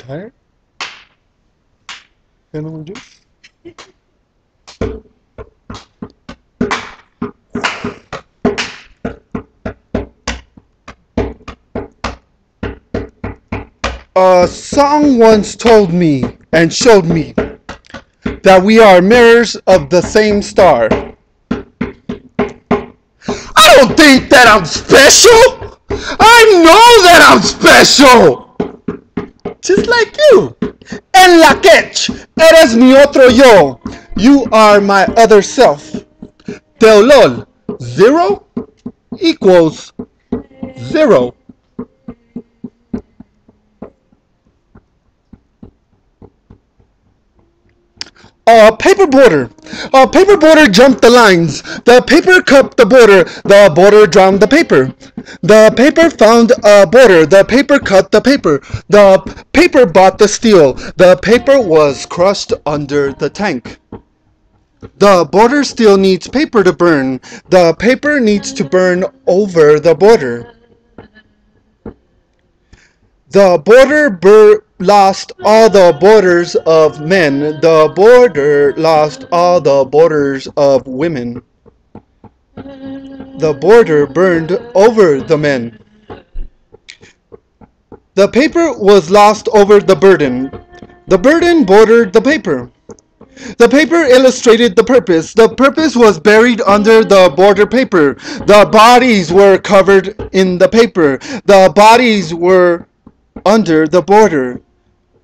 tired? Got no more juice? A song once told me and showed me that we are mirrors of the same star. I don't think that I'm special. I know that I'm special. Just like you. En la quech, eres mi otro yo. You are my other self. Teolol, 0 equals 0. A paper border. A paper border jumped the lines. The paper cut the border drowned the paper. The paper found a border. The paper cut the paper. The paper bought the steel. The paper was crushed under the tank. The border still needs paper to burn. The paper needs to burn over the border. The border lost all the borders of men. The border lost all the borders of women. The border burned over the men. The paper was lost over the burden. The burden bordered the paper. The paper illustrated the purpose. The purpose was buried under the border paper. The bodies were covered in the paper. The bodies were under the border.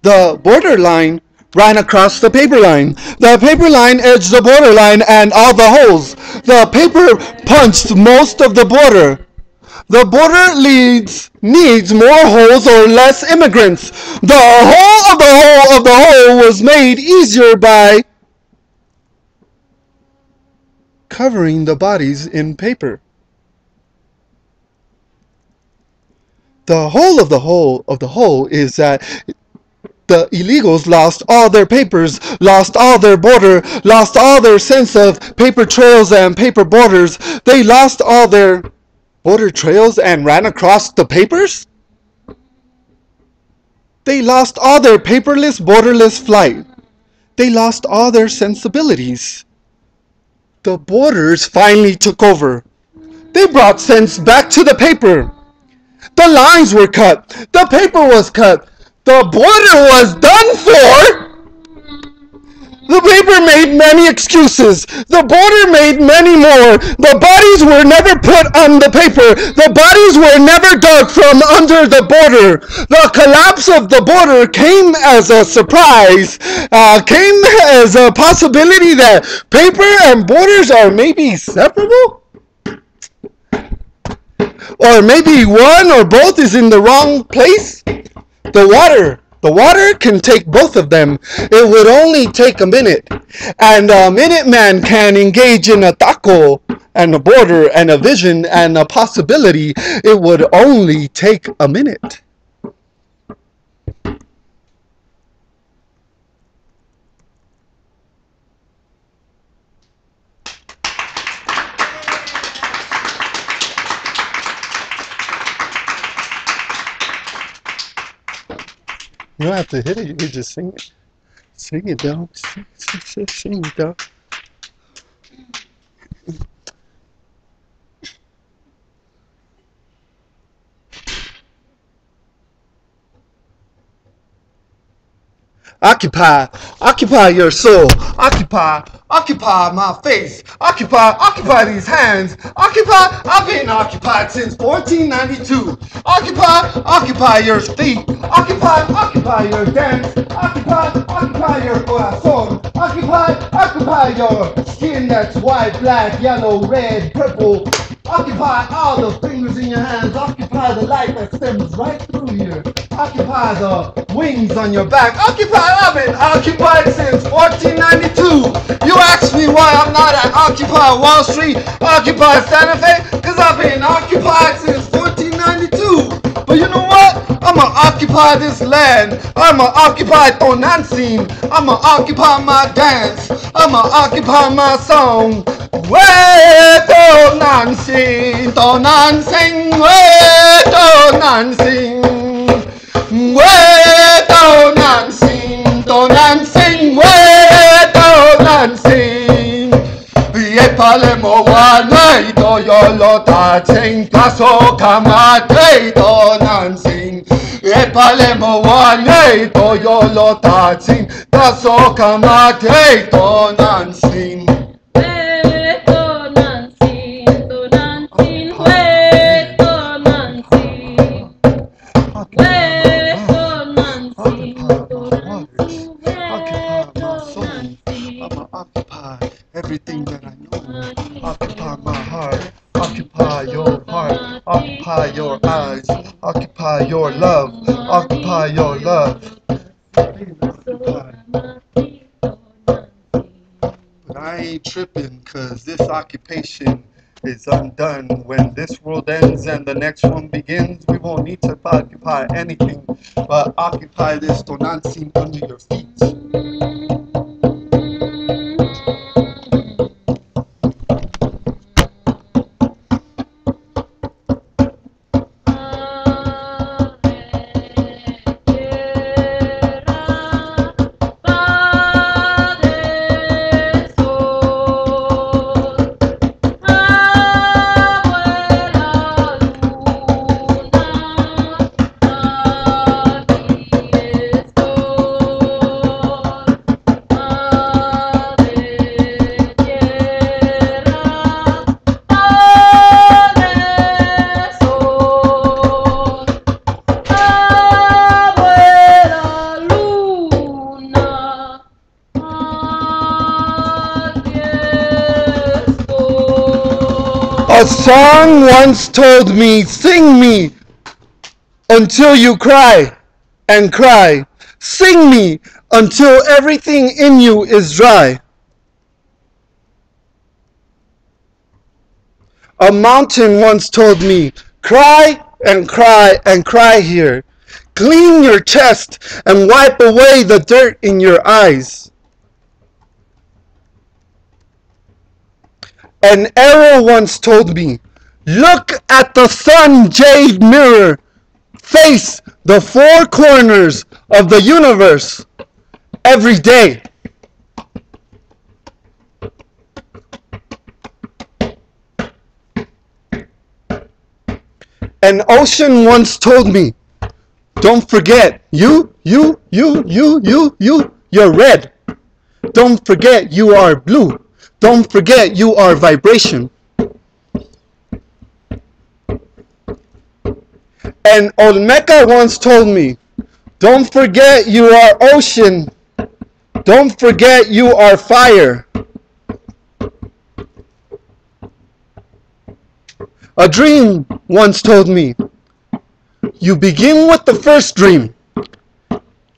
The border line ran across the paper line. The paper line edged the border line and all the holes. The paper punched most of the border. The border needs more holes or less immigrants. The hole of the hole of the hole was made easier by covering the bodies in paper. The whole of the whole of the whole is that the illegals lost all their papers, lost all their border, lost all their sense of paper trails and paper borders. They lost all their border trails and ran across the papers? They lost all their paperless, borderless flight. They lost all their sensibilities. The borders finally took over. They brought sense back to the paper. The lines were cut. The paper was cut. The border was done for. The paper made many excuses. The border made many more. The bodies were never put on the paper. The bodies were never dug from under the border. The collapse of the border came as a surprise. Came as a possibility that paper and borders are maybe separable. Or maybe one or both is in the wrong place. The water can take both of them. It would only take a minute. And a minute man can engage in a taco and a border and a vision and a possibility. It would only take a minute. You don't have to hit it, you can just sing it. Sing it, dog. Sing it, dog. Occupy your soul. Occupy my face. Occupy these hands. I've been occupied since 1492. Occupy your feet. Occupy your dance. Occupy your corazón. Occupy your skin that's white, black, yellow, red, purple. Occupy all the fingers in your hands. Occupy the light that stems right through here. Occupy the wings on your back. I've been occupied since 1492. You ask me why I'm not at Occupy Wall Street, Occupy Santa Fe, because I've been occupied since 1492. But you know what? I'ma occupy this land. I'ma occupy Tonantzin. I'ma occupy my dance. I'ma occupy my song. Tonantzin, Tonantzin, Tonantzin, Tonantzin. palemo wane do yolo ta ting kaso kamate do nansing. Palemo wane do yolo ta ting kaso kamate do nansing. Everything that I know, occupy my heart, occupy your heart, occupy your eyes, occupy your love, occupy your love. But I ain't tripping, cause this occupation is undone. When this world ends and the next one begins, we won't need to occupy anything, but occupy this tonantzin under your feet. A song once told me, sing me until you cry and cry. Sing me until everything in you is dry. A mountain once told me, cry and cry and cry here. Clean your chest and wipe away the dirt in your eyes. An arrow once told me, look at the sun jade mirror, face the four corners of the universe every day. An ocean once told me, don't forget, you're red. Don't forget you are blue. Don't forget you are vibration. And Olmeca once told me, don't forget you are ocean. Don't forget you are fire. A dream once told me, you begin with the first dream.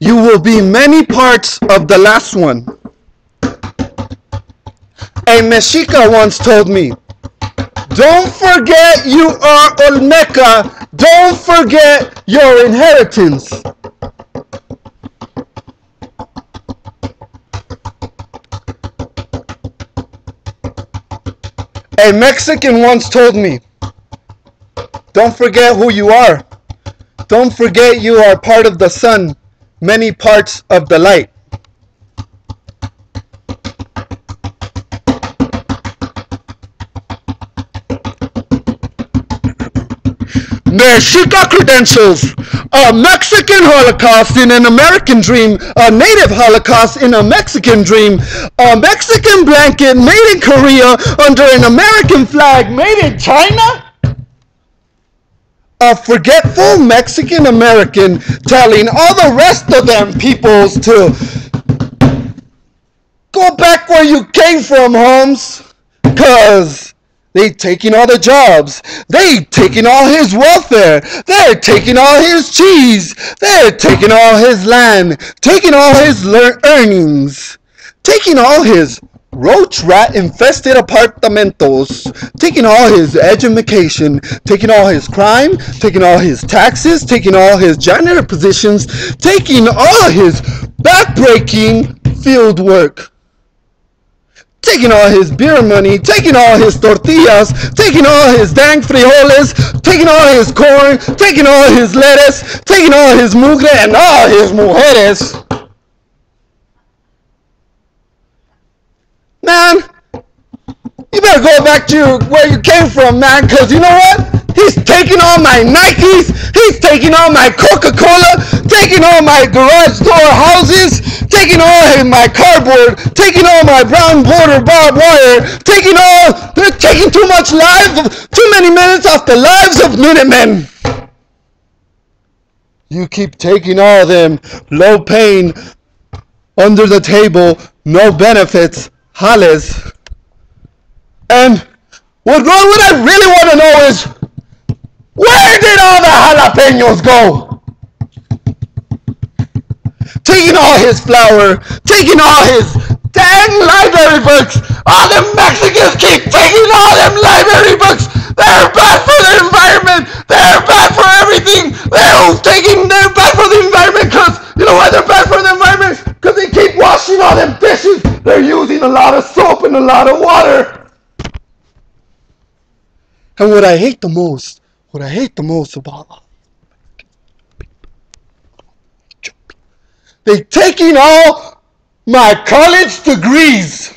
You will be many parts of the last one. A Mexica once told me, don't forget you are Olmeca, don't forget your inheritance. A Mexican once told me, don't forget who you are. Don't forget you are part of the sun, many parts of the light. Mexica credentials, a Mexican Holocaust in an American dream, a native Holocaust in a Mexican dream, a Mexican blanket made in Korea under an American flag made in China? A forgetful Mexican American telling all the rest of them peoples to go back where you came from, Holmes, 'cause they taking all the jobs. They taking all his welfare. They're taking all his cheese. They're taking all his land. Taking all his earnings. Taking all his roach rat infested apartamentos. Taking all his education. Taking all his crime. Taking all his taxes. Taking all his janitor positions. Taking all his backbreaking field work. Taking all his beer money, taking all his tortillas, taking all his dang frijoles, taking all his corn, taking all his lettuce, taking all his mugre and all his mujeres. Man, you better go back to where you came from, man, because you know what? He's taking all my Nikes, he's taking all my Coca-Cola, taking all my garage door houses, taking all my cardboard, taking all my brown border barbed wire, they're taking too many minutes off the lives of Minutemen. You keep taking all them low paying, under the table, no benefits, jales. And what I really want to know is, where did all the jalapenos go? Taking all his flour, taking all his dang library books. All the Mexicans keep taking all them library books. They're bad for the environment. They're bad for everything. They're bad for the environment because, you know why they're bad for the environment? Because they keep washing all them dishes. They're using a lot of soap and a lot of water. And what I hate the most about they're taking all my college degrees.